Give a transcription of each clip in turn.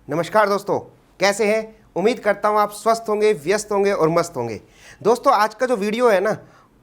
नमस्कार दोस्तों, कैसे हैं। उम्मीद करता हूं आप स्वस्थ होंगे, व्यस्त होंगे और मस्त होंगे। दोस्तों, आज का जो वीडियो है ना,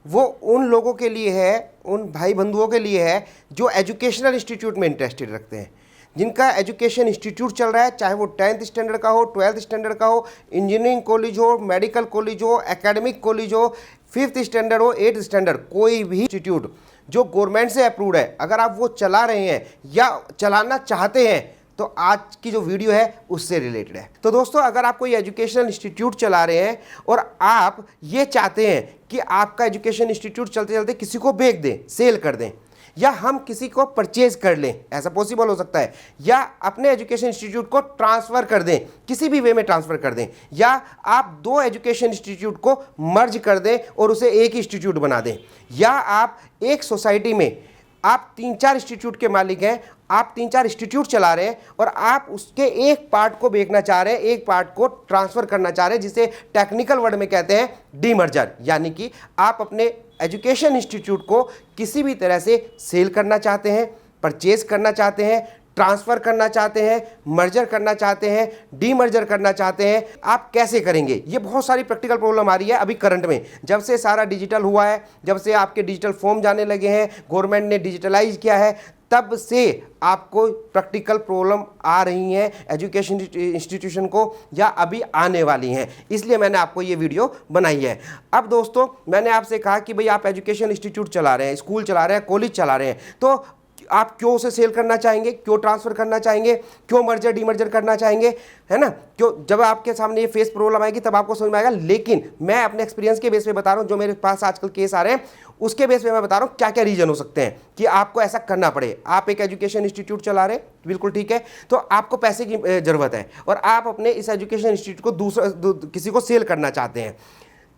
वो उन लोगों के लिए है, उन भाई बंधुओं के लिए है जो एजुकेशनल इंस्टीट्यूट में इंटरेस्टेड रखते हैं, जिनका एजुकेशन इंस्टीट्यूट चल रहा है, चाहे वो 10th स्टैंडर्ड का हो, 12th स्टैंडर्ड का हो, इंजीनियरिंग कॉलेज हो, मेडिकल कॉलेज हो, एकेडमिक कॉलेज हो, 5th स्टैंडर्ड हो, 8th स्टैंडर्ड, कोई भी इंस्टीट्यूट जो गवर्नमेंट से अप्रूव्ड है, अगर आप वो चला रहे हैं या चलाना चाहते हैं तो आज की जो वीडियो है उससे रिलेटेड है। तो दोस्तों, अगर आप कोई एजुकेशनल इंस्टीट्यूट चला रहे हैं और आप ये चाहते हैं कि आपका एजुकेशन इंस्टीट्यूट चलते चलते किसी को बेच दें, सेल कर दें, या हम किसी को परचेज कर लें, ऐसा पॉसिबल हो सकता है, या अपने एजुकेशन इंस्टीट्यूट को ट्रांसफ़र कर दें, किसी भी वे में ट्रांसफ़र कर दें, या आप दो एजुकेशन इंस्टीट्यूट को मर्ज कर दें और उसे एक इंस्टीट्यूट बना दें, या आप एक सोसाइटी में आप 3-4 इंस्टीट्यूट के मालिक हैं, आप 3-4 इंस्टीट्यूट चला रहे हैं और आप उसके एक पार्ट को बेचना चाह रहे हैं, एक पार्ट को ट्रांसफ़र करना चाह रहे हैं, जिसे टेक्निकल वर्ड में कहते हैं डीमर्जर। यानी कि आप अपने एजुकेशन इंस्टीट्यूट को किसी भी तरह से सेल करना चाहते हैं, परचेज करना चाहते हैं, ट्रांसफ़र करना चाहते हैं, मर्जर करना चाहते हैं, डीमर्जर करना चाहते हैं। आप कैसे करेंगे? ये बहुत सारी प्रैक्टिकल प्रॉब्लम आ रही है अभी करंट में, जब से सारा डिजिटल हुआ है, जब से आपके डिजिटल फॉर्म जाने लगे हैं, गवर्नमेंट ने डिजिटलाइज किया है, तब से आपको प्रैक्टिकल प्रॉब्लम आ रही हैं एजुकेशन इंस्टीट्यूशन को, या अभी आने वाली हैं। इसलिए मैंने आपको ये वीडियो बनाई है। अब दोस्तों, मैंने आपसे कहा कि भाई आप एजुकेशन इंस्टीट्यूट चला रहे हैं, स्कूल चला रहे हैं, कॉलेज चला रहे हैं, तो आप क्यों उसे सेल करना चाहेंगे, क्यों ट्रांसफ़र करना चाहेंगे, क्यों मर्जर डीमर्जर करना चाहेंगे, है ना? क्यों? जब आपके सामने ये फेस प्रॉब्लम आएगी तब आपको समझ में आएगा। लेकिन मैं अपने एक्सपीरियंस के बेस पे बता रहा हूँ, जो मेरे पास आजकल केस आ रहे हैं उसके बेस पे मैं बता रहा हूँ क्या क्या रीज़न हो सकते हैं कि आपको ऐसा करना पड़े। आप एक एजुकेशन इंस्टीट्यूट चला रहे हैं, बिल्कुल ठीक है, तो आपको पैसे की ज़रूरत है और आप अपने इस एजुकेशन इंस्टीट्यूट को किसी को सेल करना चाहते हैं।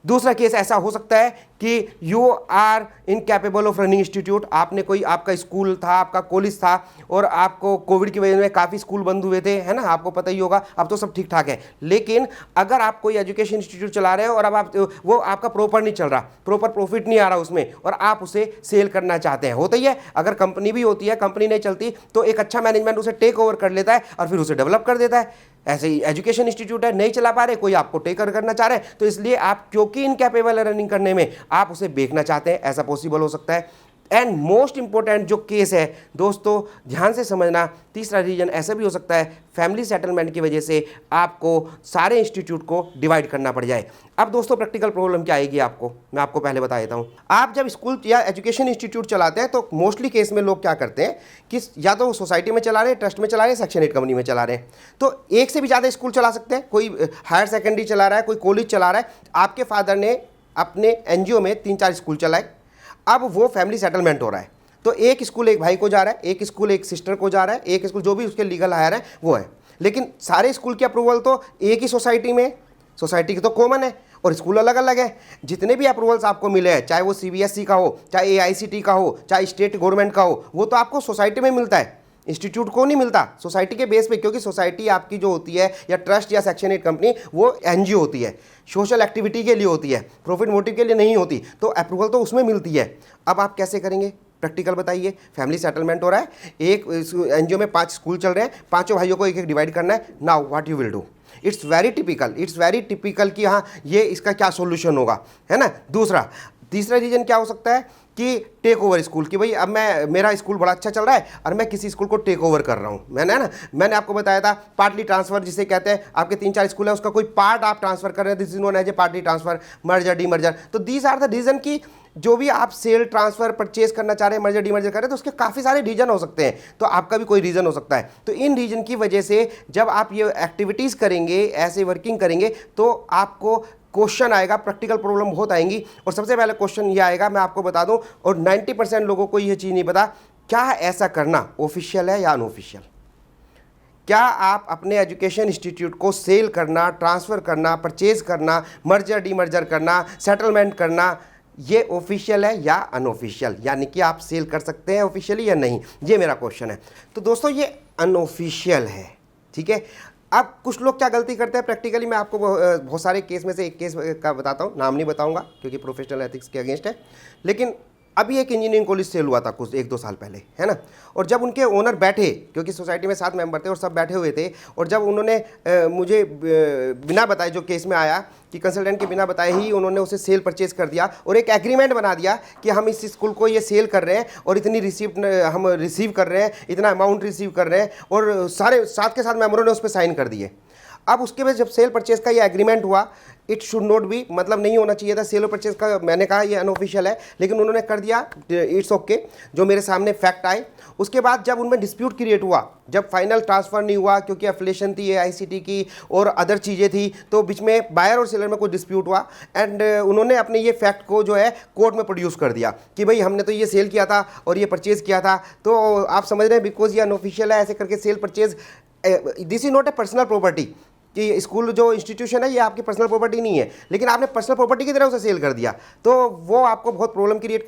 दूसरा केस ऐसा हो सकता है कि you are incapable of running institute. आपने कोई, आपका स्कूल था, आपका कॉलेज था, और आपको कोविड की वजह में काफ़ी स्कूल बंद हुए थे, है ना, आपको पता ही होगा। अब तो सब ठीक ठाक है, लेकिन अगर आप कोई एजुकेशन इंस्टीट्यूट चला रहे हैं और अब आप वो आपका प्रॉपर नहीं चल रहा, प्रॉपर प्रॉफिट नहीं आ रहा उसमें, और आप उसे सेल करना चाहते हैं, होता ही है। अगर कंपनी भी होती है, कंपनी नहीं चलती तो एक अच्छा मैनेजमेंट उसे टेक ओवर कर लेता है और फिर उसे डेवलप कर देता है। ऐसे ही एजुकेशन इंस्टीट्यूट है, नहीं चला पा रहे, कोई आपको टेक ओवर करना चाह रहे हैं, तो इसलिए आप क्योंकि इनकैपेबल है रनिंग करने में, आप उसे बेचना चाहते हैं, ऐसा पॉसिबल हो सकता है। एंड मोस्ट इंपॉर्टेंट जो केस है दोस्तों, ध्यान से समझना, तीसरा रीजन ऐसा भी हो सकता है फैमिली सेटलमेंट की वजह से आपको सारे इंस्टीट्यूट को डिवाइड करना पड़ जाए। अब दोस्तों, प्रैक्टिकल प्रॉब्लम क्या आएगी आपको, मैं आपको पहले बता देता हूँ। आप जब स्कूल या एजुकेशन इंस्टीट्यूट चलाते हैं तो मोस्टली केस में लोग क्या करते हैं कि या तो सोसाइटी में चला रहे हैं, ट्रस्ट में चला रहे हैं, सेक्शन 8 कंपनी में चला रहे हैं, तो एक से भी ज़्यादा स्कूल चला सकते हैं। कोई हायर सेकेंडरी चला रहा है, कोई कॉलेज चला रहा है, आपके फादर ने अपने NGO में 3-4 स्कूल चलाए, अब वो फैमिली सेटलमेंट हो रहा है, तो एक स्कूल एक भाई को जा रहा है, एक स्कूल एक सिस्टर को जा रहा है, एक स्कूल जो भी उसके लीगल हायर है वो है, लेकिन सारे स्कूल की अप्रूवल तो एक ही सोसाइटी में, सोसाइटी की तो कॉमन है और स्कूल अलग अलग है। जितने भी अप्रूवल्स आपको मिले हैं, चाहे वो CBSE का हो, चाहे AICT का हो, चाहे स्टेट गवर्नमेंट का हो, वो तो आपको सोसाइटी में मिलता है, इंस्टीट्यूट को नहीं मिलता, सोसाइटी के बेस पे। क्योंकि सोसाइटी आपकी जो होती है, या ट्रस्ट या सेक्शन 8 कंपनी, वो NGO होती है, सोशल एक्टिविटी के लिए होती है, प्रॉफिट मोटिव के लिए नहीं होती, तो अप्रूवल तो उसमें मिलती है। अब आप कैसे करेंगे? प्रैक्टिकल बताइए। फैमिली सेटलमेंट हो रहा है, एक NGO में 5 स्कूल चल रहे हैं, पाँचों भाइयों को एक एक डिवाइड करना है। Now what you will do? It's very typical कि हाँ, ये इसका क्या सोल्यूशन होगा, है ना। तीसरा रीजन क्या हो सकता है कि टेक ओवर स्कूल, कि भाई अब मेरा स्कूल बड़ा अच्छा चल रहा है और मैं किसी स्कूल को टेक ओवर कर रहा हूँ। मैंने आपको बताया था पार्टली ट्रांसफर, जिसे कहते हैं, आपके 3-4 स्कूल है, उसका कोई पार्ट आप ट्रांसफर कर रहे हैं, this is known as a partly transfer, merger demerger. तो दीज आर द रीजन की जो भी आप सेल, ट्रांसफर, परचेज करना चाह रहे हैं, मर्जर डीमर्जर कर रहे हैं, तो उसके काफ़ी सारे रीजन हो सकते हैं, तो आपका भी कोई रीज़न हो सकता है। तो इन रीजन की वजह से जब आप ये एक्टिविटीज़ करेंगे, ऐसे वर्किंग करेंगे, तो आपको क्वेश्चन आएगा, प्रैक्टिकल प्रॉब्लम बहुत आएंगी। और सबसे पहले क्वेश्चन ये आएगा, मैं आपको बता दूं, और 90% लोगों को ये चीज़ नहीं पता, क्या ऐसा करना ऑफिशियल है या अनऑफिशियल? क्या आप अपने एजुकेशन इंस्टीट्यूट को सेल करना, ट्रांसफ़र करना, परचेज करना, मर्जर डीमर्जर करना, सेटलमेंट करना, ये ऑफिशियल है या अनऑफिशियल? यानी कि आप सेल कर सकते हैं ऑफिशियली या नहीं, ये मेरा क्वेश्चन है। तो दोस्तों, ये अनऑफिशियल है, ठीक है। अब कुछ लोग क्या गलती करते हैं प्रैक्टिकली, मैं आपको बहुत सारे केस में से एक केस का बताता हूँ, नाम नहीं बताऊँगा क्योंकि प्रोफेशनल एथिक्स के अगेंस्ट है, लेकिन अभी एक इंजीनियरिंग कॉलेज सेल हुआ था कुछ 1-2 साल पहले, है ना। और जब उनके ओनर बैठे, क्योंकि सोसाइटी में 7 मेंबर थे और सब बैठे हुए थे, और जब उन्होंने मुझे बिना बताए, जो केस में आया कि कंसल्टेंट के बिना बताए ही उन्होंने उसे सेल परचेज कर दिया और एक एग्रीमेंट बना दिया कि हम इस स्कूल को ये सेल कर रहे हैं और इतनी हम रिसीव कर रहे हैं, इतना अमाउंट रिसीव कर रहे हैं, और सारे साथ के साथ मेंबरों ने उस पर साइन कर दिए। अब उसके बाद जब सेल परचेज का ये एग्रीमेंट हुआ, इट शुड नॉट बी, मतलब नहीं होना चाहिए था सेल और परचेज का, मैंने कहा ये अनऑफिशियल है, लेकिन उन्होंने कर दिया, इट्स ओके, जो मेरे सामने फैक्ट आए। उसके बाद जब उनमें डिस्प्यूट क्रिएट हुआ, जब फाइनल ट्रांसफ़र नहीं हुआ क्योंकि एफिलिएशन थी AICT की और अदर चीज़ें थी, तो बीच में बायर और सेलर में कुछ डिस्प्यूट हुआ एंड उन्होंने अपने ये फैक्ट को जो है कोर्ट में प्रोड्यूस कर दिया कि भाई हमने तो ये सेल किया था और ये परचेज़ किया था। तो आप समझ रहे हैं, बिकॉज ये अनऑफिशियल है, ऐसे करके cell purchase, this is not a personal property, कि स्कूल जो इंस्टीट्यूशन है ये आपकी पर्सनल प्रॉपर्टी नहीं है, लेकिन आपने पर्सनल प्रॉपर्टी की तरह उसे सेल कर दिया, तो वो आपको बहुत प्रॉब्लम क्रिएट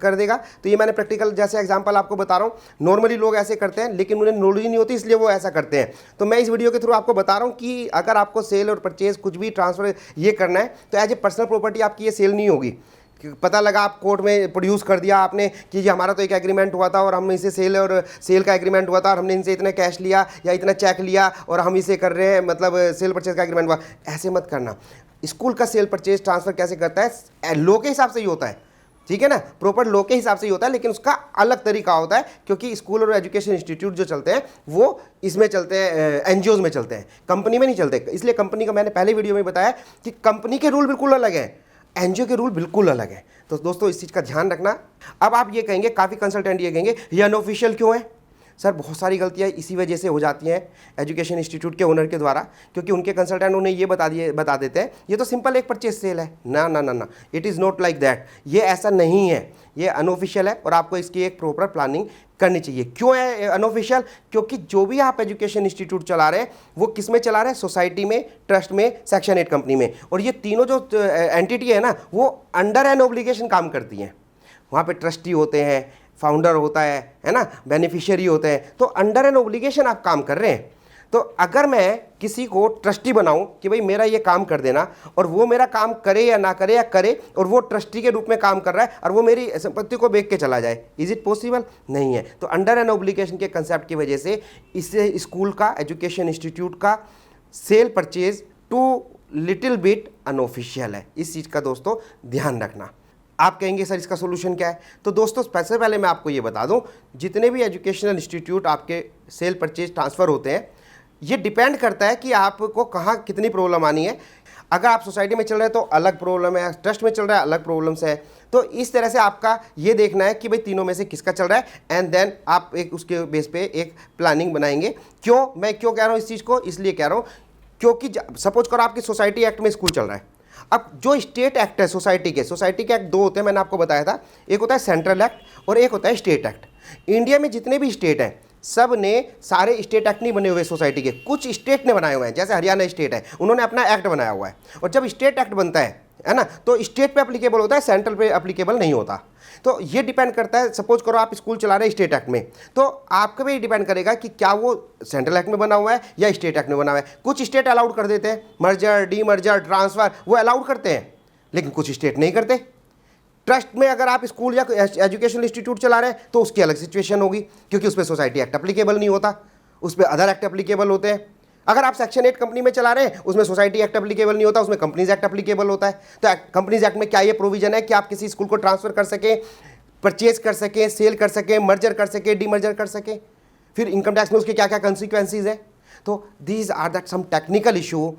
कर देगा। तो ये मैंने प्रैक्टिकल जैसे एग्जांपल आपको बता रहा हूँ। नॉर्मली लोग ऐसे करते हैं, लेकिन उन्हें नॉलेज नहीं होती, इसलिए वो ऐसा करते हैं। तो मैं इस वीडियो के थ्रू आपको बता रहा हूँ कि अगर आपको सेल और परचेज कुछ भी ट्रांसफ़र ये करना है, तो एज ए पर्सनल प्रॉपर्टी आपकी ये सेल नहीं होगी। पता लगा आप कोर्ट में प्रोड्यूस कर दिया आपने कि ये हमारा तो एक एग्रीमेंट हुआ था और हम इसे सेल का एग्रीमेंट हुआ था और हमने इनसे इतना कैश लिया या इतना चेक लिया और हम इसे कर रहे हैं, मतलब सेल परचेज का एग्रीमेंट हुआ। ऐसे मत करना। स्कूल का सेल परचेज ट्रांसफ़र कैसे करता है, लॉ के हिसाब से ही होता है, ठीक है ना, प्रॉपर लॉ के हिसाब से ही होता है, लेकिन उसका अलग तरीका होता है, क्योंकि स्कूल और एजुकेशन इंस्टीट्यूट जो चलते हैं वो इसमें चलते हैं, NGOs में चलते हैं, कंपनी में नहीं चलते। इसलिए कंपनी का मैंने पहले वीडियो में बताया कि कंपनी के रूल बिल्कुल अलग हैं, NGO के रूल बिल्कुल अलग है। तो दोस्तों इस चीज़ का ध्यान रखना। अब आप ये कहेंगे, काफ़ी कंसल्टेंट ये कहेंगे ये अनऑफिशियल क्यों है सर। बहुत सारी गलतियाँ इसी वजह से हो जाती हैं एजुकेशन इंस्टीट्यूट के ओनर के द्वारा, क्योंकि उनके कंसल्टेंट उन्हें ये बता देते हैं ये तो सिंपल एक परचेज सेल है। ना ना ना ना, it is not like that, ये ऐसा नहीं है, ये अनऑफिशियल है और आपको इसकी एक प्रॉपर प्लानिंग करनी चाहिए। क्यों है अनऑफिशियल? क्योंकि जो भी आप एजुकेशन इंस्टीट्यूट चला रहे हैं वो किस में चला रहे हैं, सोसाइटी में, ट्रस्ट में, सेक्शन 8 कंपनी में, और ये तीनों जो एंटिटी है ना वो अंडर एन ऑब्लिगेशन काम करती हैं। वहाँ पे ट्रस्टी होते हैं, फाउंडर होता है ना, बेनिफिशियरी होते हैं, तो अंडर एन ऑब्लिगेशन आप काम कर रहे हैं। तो अगर मैं किसी को ट्रस्टी बनाऊं कि भाई मेरा ये काम कर देना, और वो मेरा काम करे या ना करे, या करे और वो ट्रस्टी के रूप में काम कर रहा है और वो मेरी संपत्ति को बेच के चला जाए, इज इट पॉसिबल? नहीं है। तो अंडर एन ऑब्लिगेशन के कंसेप्ट की वजह से इससे स्कूल का, एजुकेशन इंस्टीट्यूट का sale purchase too little bit unofficial है। इस चीज़ का दोस्तों ध्यान रखना। आप कहेंगे सर इसका सोल्यूशन क्या है? तो दोस्तों सबसे पहले मैं आपको ये बता दूं, जितने भी एजुकेशनल इंस्टीट्यूट आपके सेल परचेज ट्रांसफ़र होते हैं, ये डिपेंड करता है कि आपको कहाँ कितनी प्रॉब्लम आनी है। अगर आप सोसाइटी में चल रहे हैं तो अलग प्रॉब्लम है, ट्रस्ट में चल रहा है अलग प्रॉब्लम्स है। तो इस तरह से आपका ये देखना है कि भाई तीनों में से किसका चल रहा है, एंड देन आप एक उसके बेस पे एक प्लानिंग बनाएंगे। मैं क्यों कह रहा हूँ इस चीज़ को? इसलिए कह रहा हूँ क्योंकि सपोज करो आपकी सोसाइटी एक्ट में स्कूल चल रहा है। अब जो स्टेट एक्ट है सोसाइटी के एक्ट दो होते हैं, मैंने आपको बताया था, एक होता है सेंट्रल एक्ट और एक होता है स्टेट एक्ट। इंडिया में जितने भी स्टेट हैं सब ने, सारे स्टेट एक्ट नहीं बने हुए सोसाइटी के, कुछ स्टेट ने बनाए हुए हैं। जैसे हरियाणा स्टेट है, उन्होंने अपना एक्ट बनाया हुआ है, और जब स्टेट एक्ट बनता है ना, तो स्टेट पे एप्लीकेबल होता है, सेंट्रल पे एप्लीकेबल नहीं होता। तो ये डिपेंड करता है, सपोज करो आप स्कूल चला रहे हैं स्टेट एक्ट में, तो आपके पे डिपेंड करेगा कि क्या वो सेंट्रल एक्ट में बना हुआ है या स्टेट एक्ट में बना हुआ है। कुछ स्टेट अलाउड कर देते हैं, मर्जर, डी मर्जर, ट्रांसफ़र, वो अलाउड करते हैं, लेकिन कुछ स्टेट नहीं करते। ट्रस्ट में अगर आप स्कूल या एजुकेशनल इंस्टीट्यूट चला रहे हैं तो उसकी अलग सिचुएशन होगी, क्योंकि उस पर सोसाइटी एक्ट एप्लीकेबल नहीं होता, उस पर अदर एक्ट एप्लीकेबल होते हैं। अगर आप सेक्शन 8 कंपनी में चला रहे हैं, उसमें सोसाइटी एक्ट एप्लीकेबल नहीं होता, उसमें कंपनीज एक्ट एप्लीकेबल होता है। तो कंपनीज एक्ट में क्या ये प्रोविजन है कि आप किसी स्कूल को ट्रांसफर कर सकें, परचेज कर सकें, सेल कर सकें, मर्जर कर सकें, डीमर्जर कर सकें, फिर इनकम टैक्स में उसके क्या क्या कंसिक्वेंसीज हैं। तो these are that some technical issue.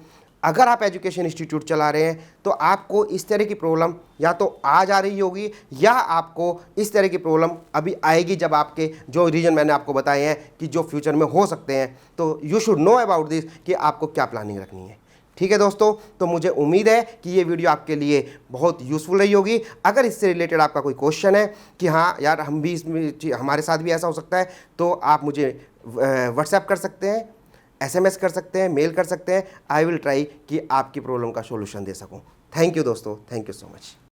अगर आप एजुकेशन इंस्टीट्यूट चला रहे हैं तो आपको इस तरह की प्रॉब्लम या तो आज आ रही होगी, या आपको इस तरह की प्रॉब्लम अभी आएगी जब आपके जो रीजन मैंने आपको बताए हैं कि जो फ्यूचर में हो सकते हैं। तो you should know about this कि आपको क्या प्लानिंग रखनी है। ठीक है दोस्तों, तो मुझे उम्मीद है कि ये वीडियो आपके लिए बहुत यूज़फुल रही होगी। अगर इससे रिलेटेड आपका कोई क्वेश्चन है कि हाँ यार हम भी इसमें, हमारे साथ भी ऐसा हो सकता है, तो आप मुझे व्हाट्सएप कर सकते हैं, SMS कर सकते हैं, मेल कर सकते हैं। आई विल ट्राई कि आपकी प्रॉब्लम का सॉल्यूशन दे सकूं। थैंक यू दोस्तों, थैंक यू सो मच।